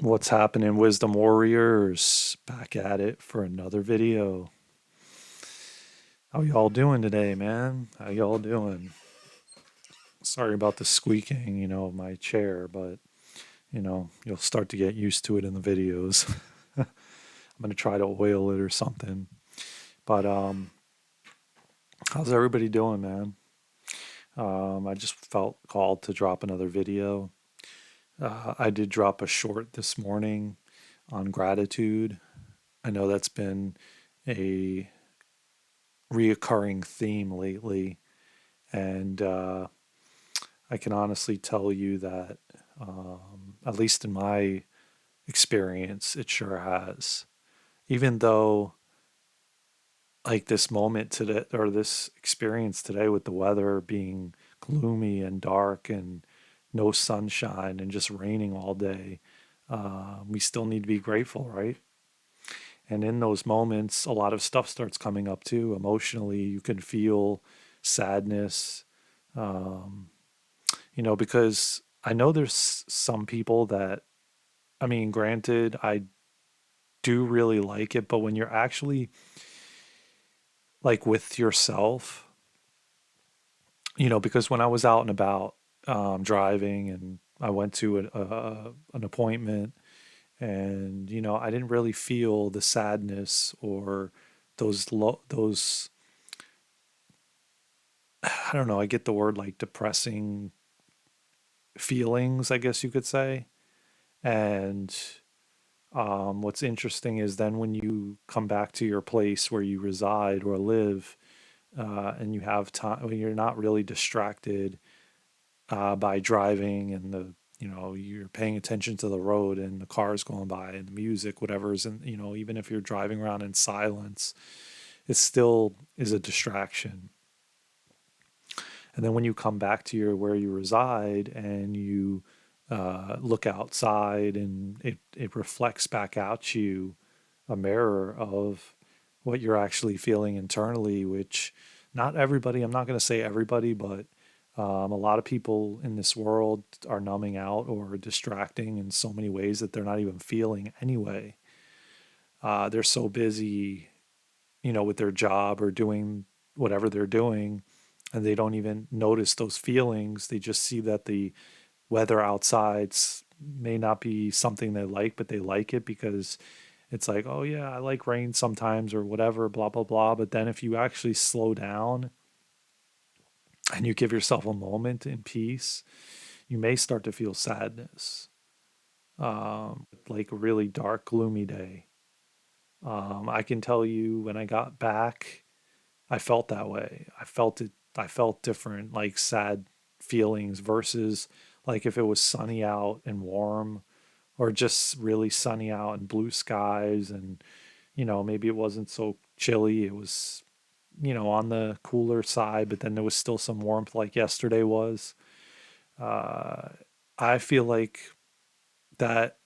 What's happening, Wisdom Warriors? Back at it for another video. How y'all doing today, man? How y'all doing? Sorry about the squeaking, of my chair, but you'll start to get used to it in the videos. I'm gonna try to oil it or something. But how's everybody doing, man? I just felt called to drop another video. I did drop a short this morning on gratitude. I know that's been a reoccurring theme lately, and I can honestly tell you that, at least in my experience, it sure has. Even though, like this moment today, or this experience today with the weather being gloomy and dark and no sunshine and just raining all day, we still need to be grateful, right? And in those moments, a lot of stuff starts coming up too. Emotionally, you can feel sadness, um, because I know there's some people that, I mean, granted, I do really like it, but when you're actually like with yourself, because when I was out and about, driving, and I went to an appointment, and I didn't really feel the sadness or those, I don't know, I get the word like depressing feelings, I guess you could say. And what's interesting is then when you come back to your place where you reside or live, and you have time, when you're not really distracted by driving, and you're paying attention to the road and the cars going by and the music, whatever's, and even if you're driving around in silence, it still is a distraction. And then when you come back to your where you reside and you look outside, and it reflects back out to you a mirror of what you're actually feeling internally, which not everybody, I'm not going to say everybody, but a lot of people in this world are numbing out or distracting in so many ways that they're not even feeling anyway. They're so busy, with their job or doing whatever they're doing, and they don't even notice those feelings. They just see that the weather outside may not be something they like, but they like it because it's like, oh yeah, I like rain sometimes or whatever, blah, blah, blah. But then if you actually slow down and you give yourself a moment in peace, you may start to feel sadness, like a really dark, gloomy day. I can tell you when I got back, I felt that way. I felt it. I felt different, like sad feelings versus like if it was sunny out and warm, or just really sunny out and blue skies, and maybe it wasn't so chilly. It was, on the cooler side, but then there was still some warmth like yesterday was. Uh, I feel like that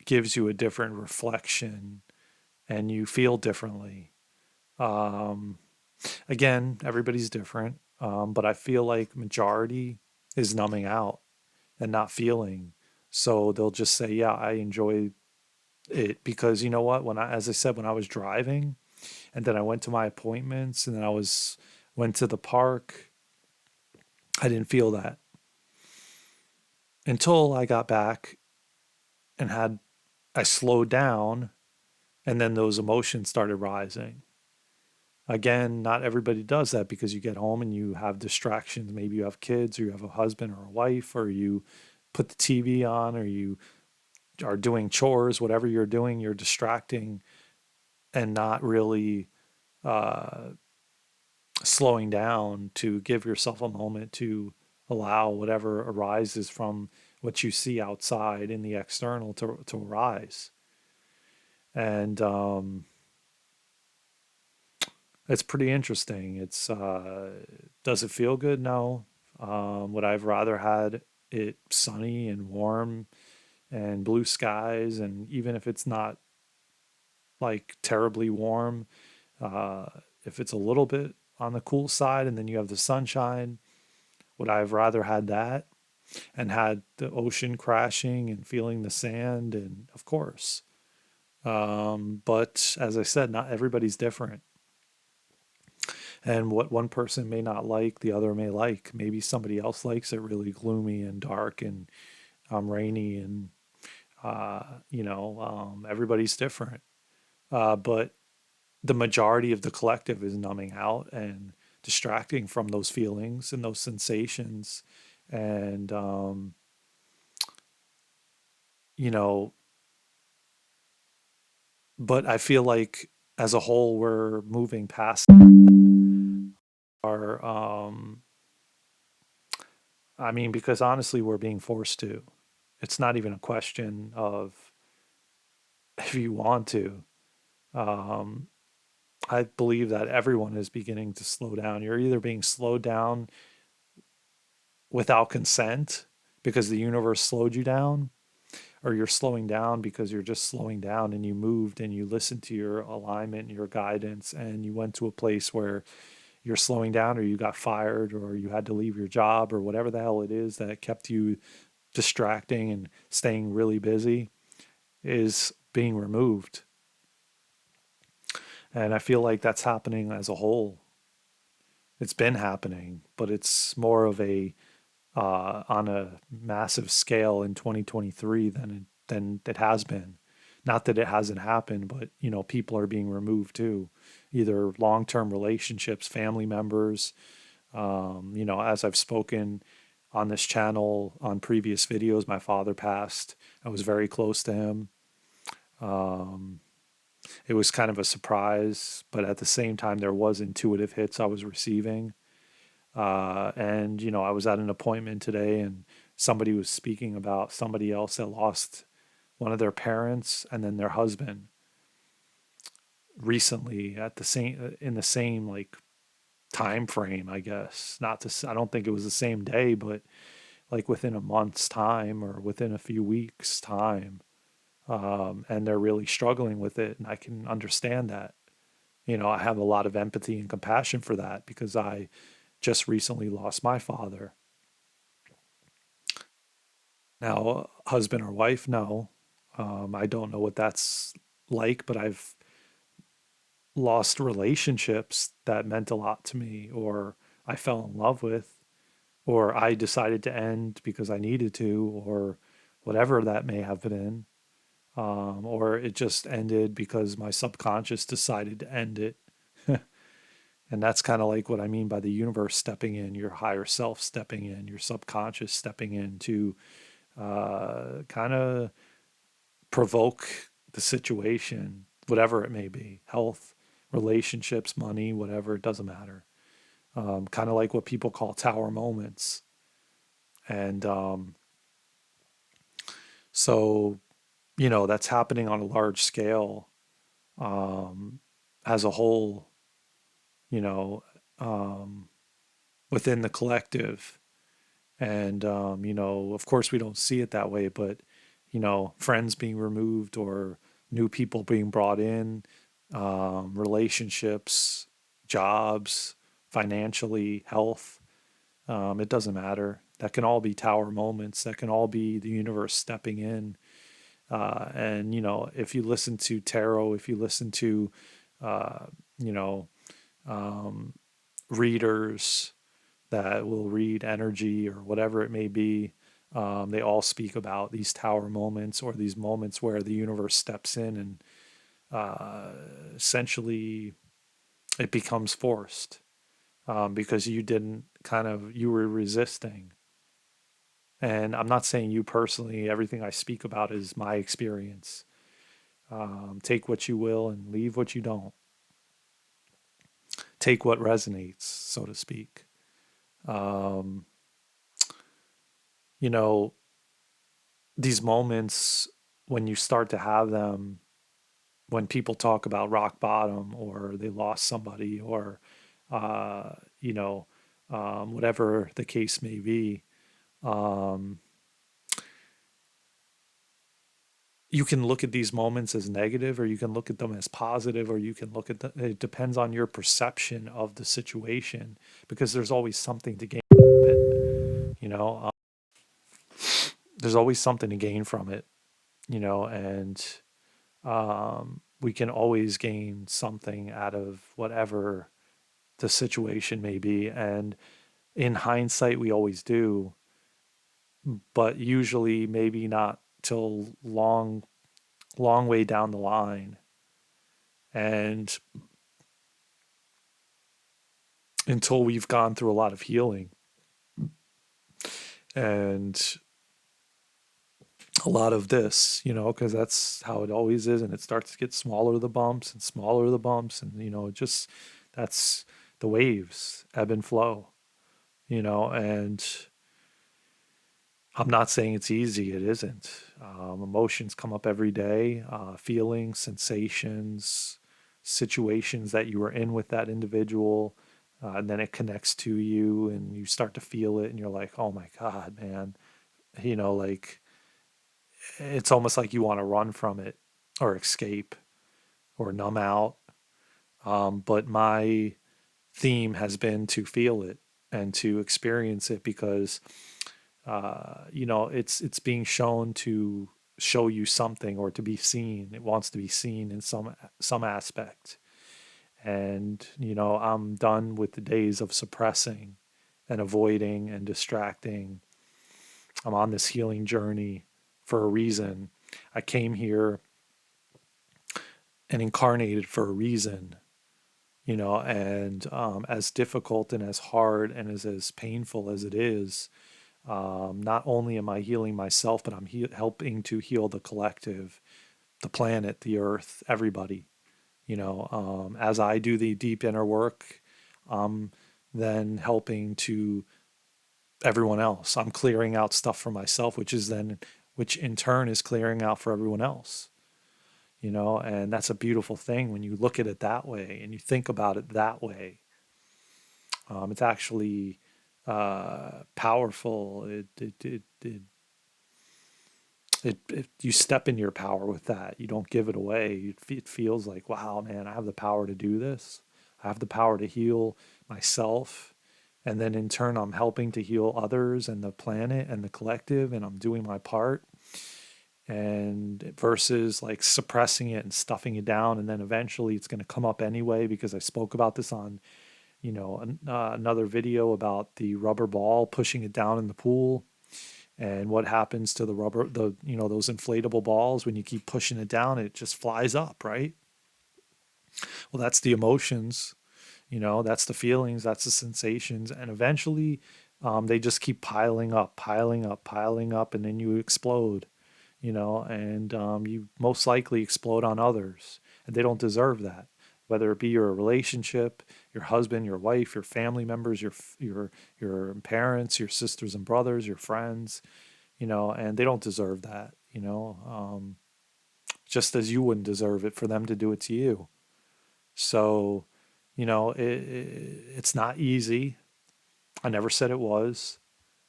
gives you a different reflection and you feel differently. Um, Again, everybody's different, but I feel like majority is numbing out and not feeling. So they'll just say, "Yeah, I enjoy it because you know what? As I said, when I was driving, and then I went to my appointments, and then went to the park, I didn't feel that until I got back and I slowed down, and then those emotions started rising." Again, not everybody does that because you get home and you have distractions. Maybe you have kids, or you have a husband or a wife, or you put the TV on, or you are doing chores, whatever you're doing, you're distracting and not really uh, slowing down to give yourself a moment to allow whatever arises from what you see outside in the external to arise. And it's pretty interesting. Does it feel good? No. Would I've rather had it sunny and warm and blue skies, and even if it's not like terribly warm, uh, if it's a little bit on the cool side and then you have the sunshine, would I have rather had that? and had the ocean crashing and feeling the sand, and of course. But as I said, not everybody's different. And what one person may not like, the other may like. Maybe somebody else likes it really gloomy and dark and rainy, and everybody's different. But the majority of the collective is numbing out and distracting from those feelings and those sensations. And, you know, but I feel like as a whole, we're moving past our, I mean, because honestly, we're being forced to. It's not even a question of if you want to. Um, I believe that everyone is beginning to slow down. You're either being slowed down without consent because the universe slowed you down, or you're slowing down because you're just slowing down and you moved and you listened to your alignment and your guidance and you went to a place where you're slowing down, or you got fired, or you had to leave your job, or whatever the hell it is that kept you distracting and staying really busy is being removed. And I feel like that's happening as a whole. It's been happening, but it's more of a on a massive scale in 2023 than it has been. Not that it hasn't happened, but people are being removed too, either long-term relationships, family members. As I've spoken on this channel on previous videos, my father passed. I was very close to him. Um, it was kind of a surprise, but at the same time, there was intuitive hits I was receiving. And I was at an appointment today, and somebody was speaking about somebody else that lost one of their parents and then their husband recently at the same in the same like time frame, I guess. Not to, I don't think it was the same day, but like within a month's time or within a few weeks' time. And they're really struggling with it, and I can understand that. I have a lot of empathy and compassion for that because I just recently lost my father. Now, husband or wife, no. I don't know what that's like, but I've lost relationships that meant a lot to me, or I fell in love with, or I decided to end because I needed to, or whatever that may have been. Or it just ended because my subconscious decided to end it. And that's kind of like what I mean by the universe stepping in, your higher self stepping in, your subconscious stepping in to kind of provoke the situation, whatever it may be, health, relationships, money, whatever, it doesn't matter. Kind of like what people call tower moments. And so, that's happening on a large scale um, as a whole, you know, um, within the collective. And, of course, we don't see it that way, but, friends being removed or new people being brought in, relationships, jobs, financially, health, it doesn't matter. That can all be tower moments. That can all be the universe stepping in. And, if you listen to tarot, if you listen to, uh, you know, um, readers, that will read energy or whatever it may be. They all speak about these tower moments or these moments where the universe steps in and uh, essentially it becomes forced because you didn't you were resisting. And I'm not saying you personally, everything I speak about is my experience. Take what you will and leave what you don't. Take what resonates, so to speak. Um, you know, these moments when you start to have them, when people talk about rock bottom or they lost somebody or uh, you know whatever the case may be, um, you can look at these moments as negative or you can look at them as positive, or you can look at them, it depends on your perception of the situation, because there's always something to gain from it, you know. there's always something to gain from it, and we can always gain something out of whatever the situation may be. And in hindsight, we always do, but usually maybe not till long, long way down the line. And until we've gone through a lot of healing and a lot of this, because that's how it always is. And it starts to get smaller, the bumps and smaller, the bumps. And, just that's the waves, ebb and flow, and I'm not saying it's easy. It isn't. Emotions come up every day, feelings, sensations, situations that you were in with that individual. And then it connects to you and you start to feel it and you're like, oh my God, man. Like it's almost like you want to run from it or escape or numb out. But my theme has been to feel it and to experience it because it's being shown to show you something or to be seen. It wants to be seen in some aspect. And I'm done with the days of suppressing and avoiding and distracting. I'm on this healing journey for a reason. I came here and incarnated for a reason, and as difficult and as hard and as painful as it is, not only am I healing myself, but I'm helping to heal the collective, the planet, the earth, everybody. As I do the deep inner work, I'm then helping to everyone else. I'm clearing out stuff for myself, which in turn is clearing out for everyone else. And that's a beautiful thing when you look at it that way and you think about it that way. It's actually powerful. You step in your power with that. You don't give it away. It feels like, wow, man, I have the power to do this. I have the power to heal myself. And then in turn, I'm helping to heal others and the planet and the collective, and I'm doing my part. And versus like suppressing it and stuffing it down. And then eventually it's going to come up anyway, because I spoke about this on, another video about the rubber ball, pushing it down in the pool and what happens to the rubber, those inflatable balls. When you keep pushing it down, it just flies up, right? Well, that's the emotions, that's the feelings, that's the sensations. And eventually they just keep piling up, piling up, piling up. And then you explode, and you most likely explode on others, and they don't deserve that. Whether it be your relationship, your husband, your wife, your family members, your parents, your sisters and brothers, your friends, and they don't deserve that, just as you wouldn't deserve it for them to do it to you. So, it's not easy. I never said it was.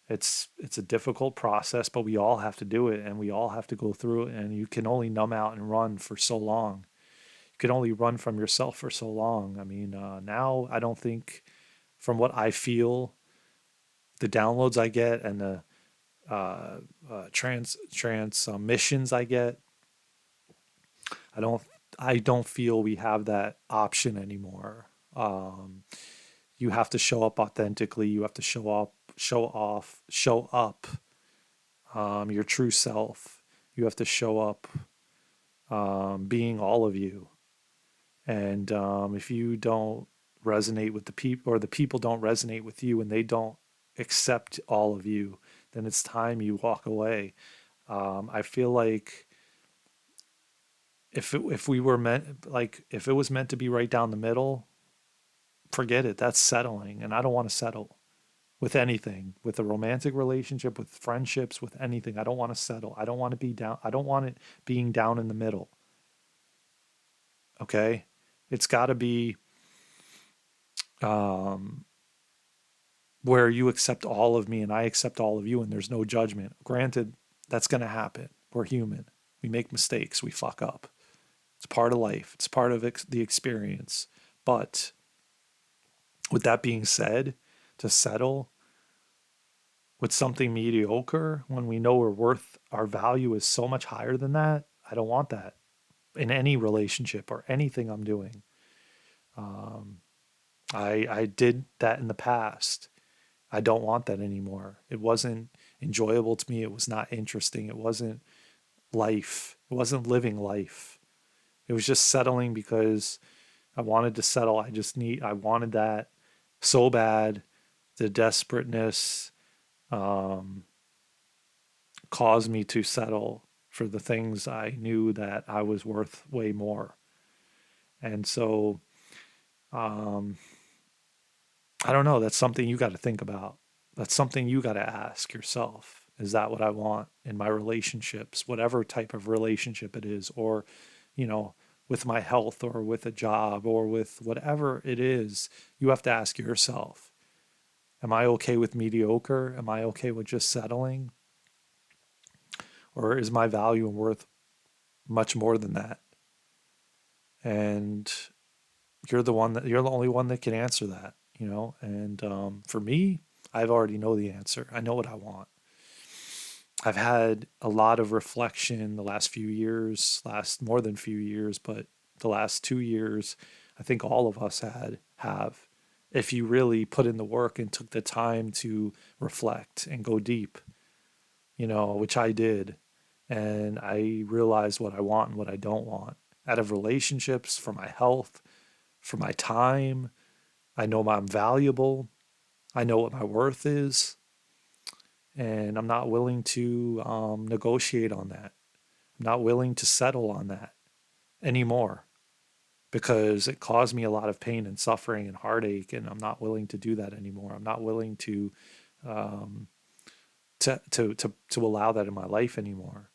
It's a difficult process, but we all have to do it and we all have to go through it. And you can only numb out and run for so long. You can only run from yourself for so long. I mean, now I don't think, from what I feel, the downloads I get and the transmissions I get, I don't I don't feel we have that option anymore. You have to show up authentically. You have to show up your true self. You have to show up being all of you. And if you don't resonate with the people, or the people don't resonate with you and they don't accept all of you, then it's time you walk away. I feel like if we were meant, like if it was meant to be right down the middle, forget it. That's settling, and I don't want to settle with anything, with a romantic relationship, with friendships, with anything. I don't want to settle. I don't want to be down. I don't want it being down in the middle. Okay, it's got to be um, where you accept all of me and I accept all of you, and there's no judgment. Granted, that's going to happen. We're human. We make mistakes. We fuck up. It's part of life. It's part of the experience. But with that being said, to settle with something mediocre when we know we're worth our value is so much higher than that. I don't want that in any relationship or anything I'm doing. Um, I did that in the past. I don't want that anymore. It wasn't enjoyable to me. It was not interesting. It wasn't life. It wasn't living life. It was just settling because I wanted to settle. I wanted that so bad. The desperateness um, caused me to settle for the things I knew that I was worth way more. And so, um, I don't know. That's something you got to think about. That's something you got to ask yourself. Is that what I want in my relationships, whatever type of relationship it is, or, you know, with my health or with a job or with whatever it is, you have to ask yourself, am I okay with mediocre? Am I okay with just settling? Or is my value and worth much more than that? And you're the only one that can answer that, you know? And for me, I've already know the answer. I know what I want. I've had a lot of reflection the last few years, last more than few years, but the last 2 years, I think all of us have, if you really put in the work and took the time to reflect and go deep, you know, which I did. And I realized what I want and what I don't want out of relationships, for my health, for my time. I know I'm valuable. I know what my worth is. And I'm not willing to negotiate on that. I'm not willing to settle on that anymore because it caused me a lot of pain and suffering and heartache. And I'm not willing to do that anymore. I'm not willing um, to allow that in my life anymore.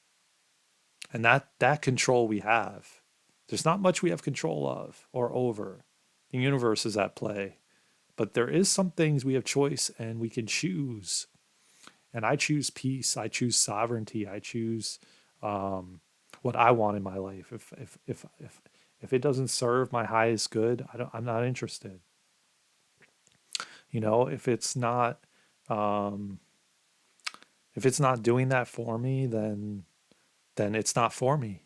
And that control we have, there's not much we have control of or over. The universe is at play, but there is some things we have choice and we can choose. And I choose peace. I choose sovereignty. I choose what I want in my life. If it doesn't serve my highest good, I'm not interested. You know, um, if it's not doing that for me, then it's not for me.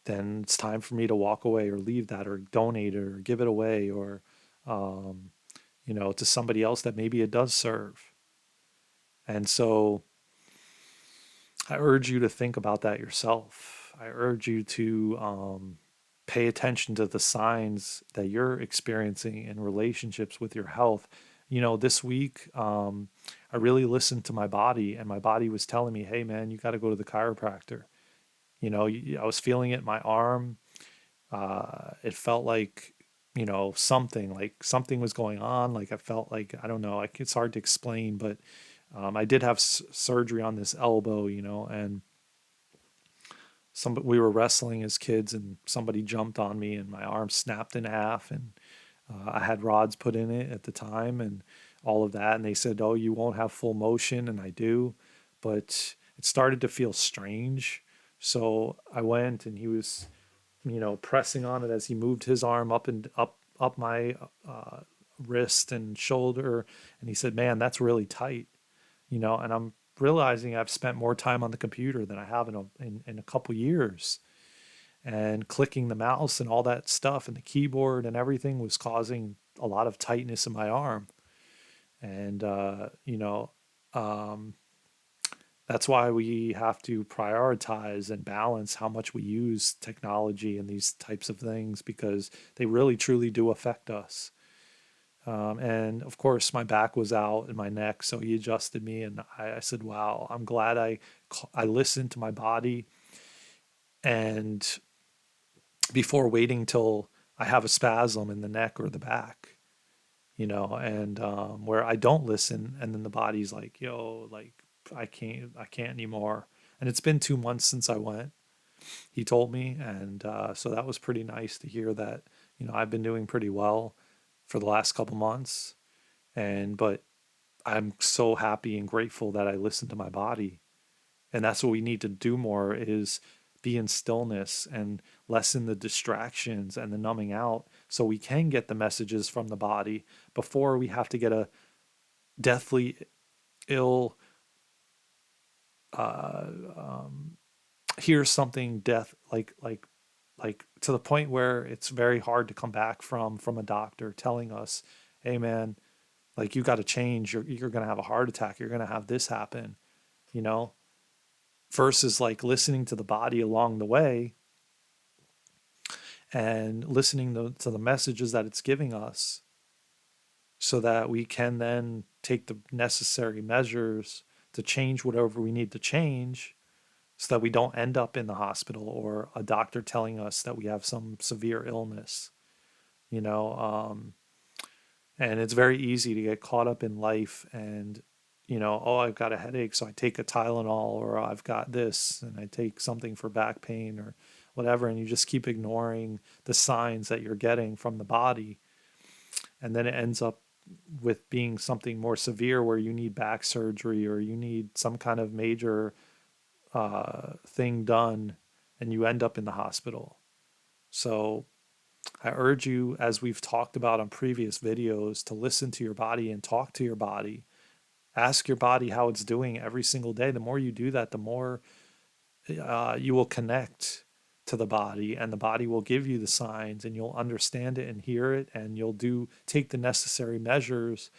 Then it's time for me to walk away or leave that or donate it or give it away or um, you know, to somebody else that maybe it does serve. And so I urge you to think about that yourself. I urge you to pay attention to the signs that you're experiencing in relationships with your health. You know, this week, I really listened to my body, and my body was telling me, hey, man, you got to go to the chiropractor. You know, I was feeling it in my arm. It felt like something was going on. Like I felt like, I don't know, like it's hard to explain, but I did have surgery on this elbow, you know, and we were wrestling as kids and somebody jumped on me and my arm snapped in half and I had rods put in it at the time and all of that. And they said, oh, you won't have full motion. And I do, but it started to feel strange. So I went and he was, you know, pressing on it as he moved his arm up and up my wrist and shoulder. And he said, man, that's really tight, you know, and I'm realizing I've spent more time on the computer than I have in a couple years, and clicking the mouse and all that stuff and the keyboard and everything was causing a lot of tightness in my arm. And, um, that's why we have to prioritize and balance how much we use technology and these types of things because they really truly do affect us. And of course, my back was out and my neck, so he adjusted me, and I said, "Wow, I'm glad I listened to my body." And before waiting till I have a spasm in the neck or the back, you know, and where I don't listen, and then the body's like, "Yo, like I can't anymore." And it's been 2 months since I went. He told me, and so that was pretty nice to hear that. You know, I've been doing pretty well for the last couple months, and but I'm so happy and grateful that I listened to my body. And that's what we need to do more is be in stillness and lessen the distractions and the numbing out so we can get the messages from the body before we have to get a deathly ill uh, um, hear something death like to the point where it's very hard to come back from a doctor telling us, hey man, like you got to change, you're going to have a heart attack, you're going to have this happen, you know, versus like listening to the body along the way and listening to the messages that it's giving us so that we can then take the necessary measures to change whatever we need to change so that we don't end up in the hospital or a doctor telling us that we have some severe illness, you know. And it's very easy to get caught up in life and, you know, oh, I've got a headache, so I take a Tylenol, or I've got this and I take something for back pain or whatever. And you just keep ignoring the signs that you're getting from the body. And then it ends up with being something more severe where you need back surgery or you need some kind of major thing done and you end up in the hospital. So I urge you, as we've talked about on previous videos, to listen to your body and talk to your body. Ask your body how it's doing every single day. The more you do that, the more you will connect to the body, and the body will give you the signs, and you'll understand it and hear it, and you'll take the necessary measures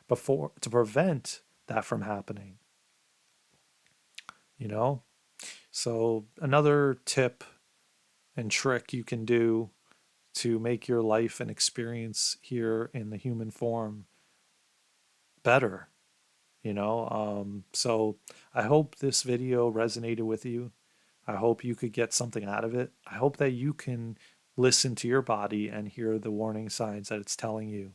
before to prevent that from happening. You know? So another tip and trick you can do to make your life and experience here in the human form better, you know. So I hope this video resonated with you. I hope you could get something out of it. I hope that you can listen to your body and hear the warning signs that it's telling you.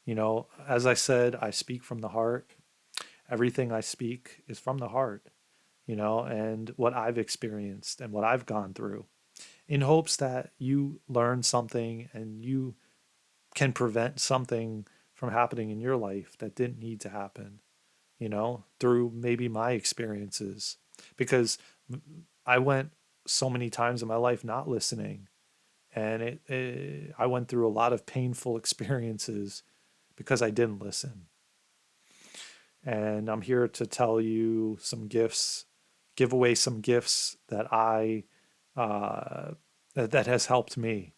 You know, as I said, I speak from the heart. Everything I speak is from the heart, you know, and what I've experienced and what I've gone through, in hopes that you learn something and you can prevent something from happening in your life that didn't need to happen, you know, through maybe my experiences. Because I went so many times in my life not listening, and I went through a lot of painful experiences because I didn't listen. And I'm here to tell you some gifts, give away some gifts that uh, that has helped me,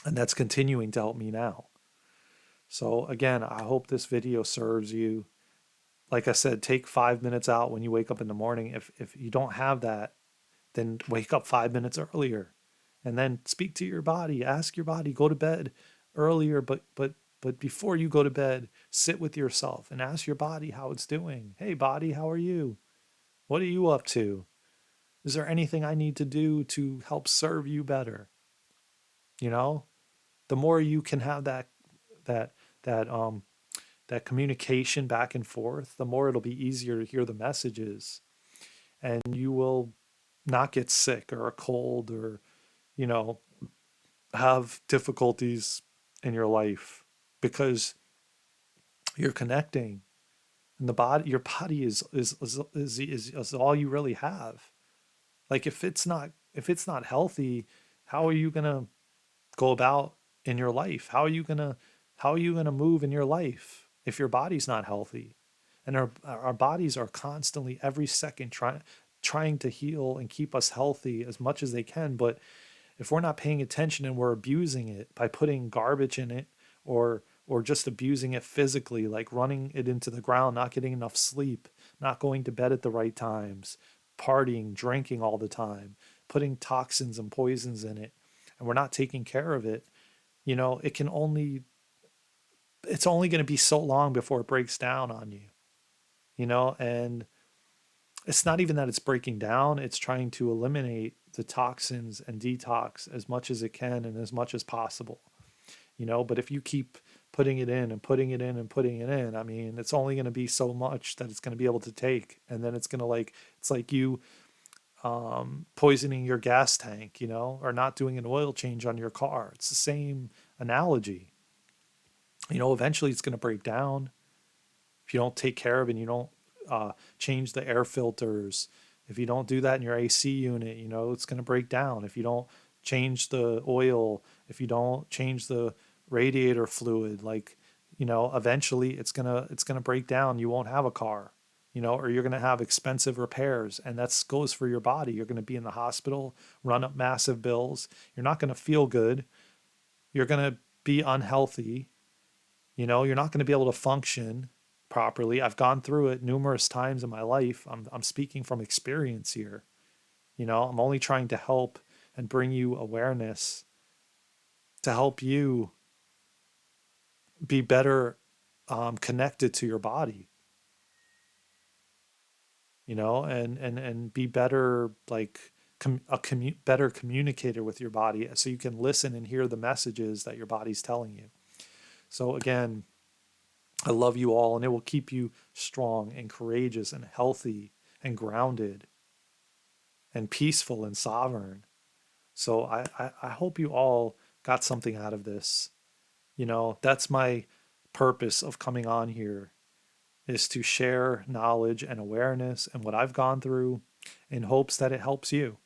and that's continuing to help me now. So again, I hope this video serves you. Like I said, take 5 minutes out when you wake up in the morning. If you don't have that, then wake up 5 minutes earlier, and then speak to your body. Ask your body, go to bed earlier, but before you go to bed, sit with yourself and ask your body how it's doing. Hey body, how are you? What are you up to? Is there anything I need to do to help serve you better? You know, the more you can have that that that communication back and forth, the more it'll be easier to hear the messages, and you will not get sick or a cold or, you know, have difficulties in your life because you're connecting, and the body, your body is all you really have. Like if it's not healthy, how are you going to go about in your life? How are you going to move in your life if your body's not healthy? And our bodies are constantly every second trying to heal and keep us healthy as much as they can, but if we're not paying attention and we're abusing it by putting garbage in it, or just abusing it physically, like running it into the ground, not getting enough sleep, not going to bed at the right times, partying, drinking all the time, putting toxins and poisons in it, and we're not taking care of it, you know, it's only going to be so long before it breaks down on you, you know. And it's not even that it's breaking down, it's trying to eliminate the toxins and detox as much as it can and as much as possible, you know. But if you keep putting it in and putting it in and putting it in, I mean, it's only going to be so much that it's going to be able to take, and then it's going to, like, it's like you poisoning your gas tank, you know, or not doing an oil change on your car. It's the same analogy. You know, eventually it's going to break down if you don't take care of it and you don't change the air filters. If you don't do that in your AC unit, you know, it's going to break down. If you don't change the oil, if you don't change the radiator fluid, like, you know, eventually it's going to break down. You won't have a car, or you're going to have expensive repairs, and that goes for your body. You're going to be in the hospital, run up massive bills. You're not going to feel good. You're going to be unhealthy. You're not going to be able to function properly. I've gone through it numerous times in my life. I'm speaking from experience here. I'm only trying to help and bring you awareness to help you be better connected to your body, and be better, like better communicator with your body, so you can listen and hear the messages that your body's telling you. So again, I love you all, and it will keep you strong and courageous and healthy and grounded and peaceful and sovereign. So I hope you all got something out of this. That's my purpose of coming on here, is to share knowledge and awareness and what I've gone through, in hopes that it helps you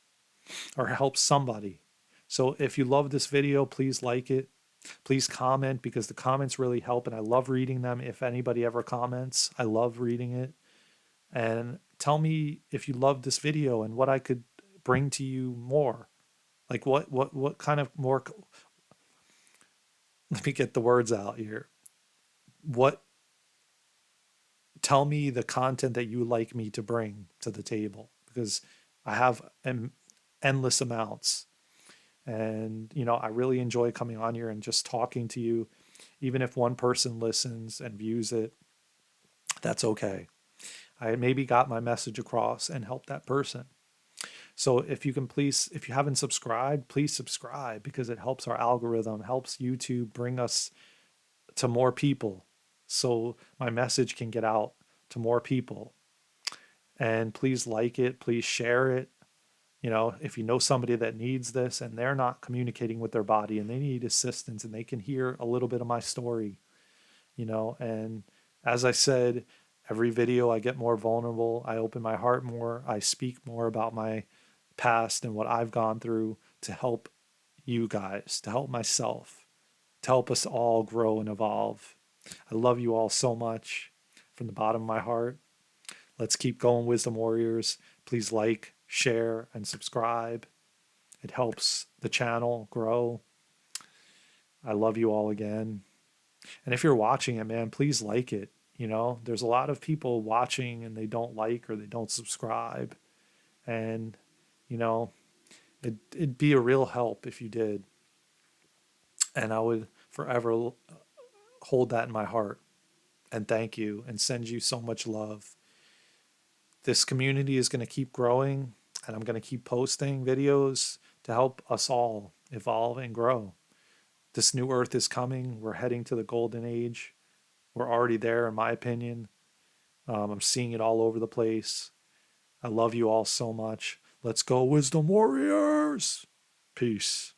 or helps somebody. So if you love this video, please like it. Please comment, because the comments really help, and I love reading them. If anybody ever comments, I love reading it. And tell me if you love this video and what I could bring to you more. Like what kind of more, let me get the words out here. What Tell me the content that you like me to bring to the table, because I have endless amounts. And I really enjoy coming on here and just talking to you. Even if one person listens and views it, that's okay. I maybe got my message across and helped that person. So if you can, please, if you haven't subscribed, please subscribe, because it helps our algorithm, helps YouTube bring us to more people, so my message can get out to more people. And please like it, please share it. If you know somebody that needs this and they're not communicating with their body and they need assistance, and they can hear a little bit of my story, and as I said, every video I get more vulnerable. I open my heart more. I speak more about my past and what I've gone through, to help you guys, to help myself, to help us all grow and evolve. I love you all so much from the bottom of my heart. Let's keep going, Wisdom Warriors. Please like, share, and subscribe. It helps the channel grow. I love you all again. And if you're watching it, man, please like it. There's a lot of people watching and they don't like or they don't subscribe. And, it'd be a real help if you did. And I would forever hold that in my heart and thank you and send you so much love. This community is going to keep growing, and I'm going to keep posting videos to help us all evolve and grow. This new earth is coming. We're heading to the golden age. We're already there, in my opinion. I'm seeing it all over the place. I love you all so much. Let's go, Wisdom Warriors. Peace.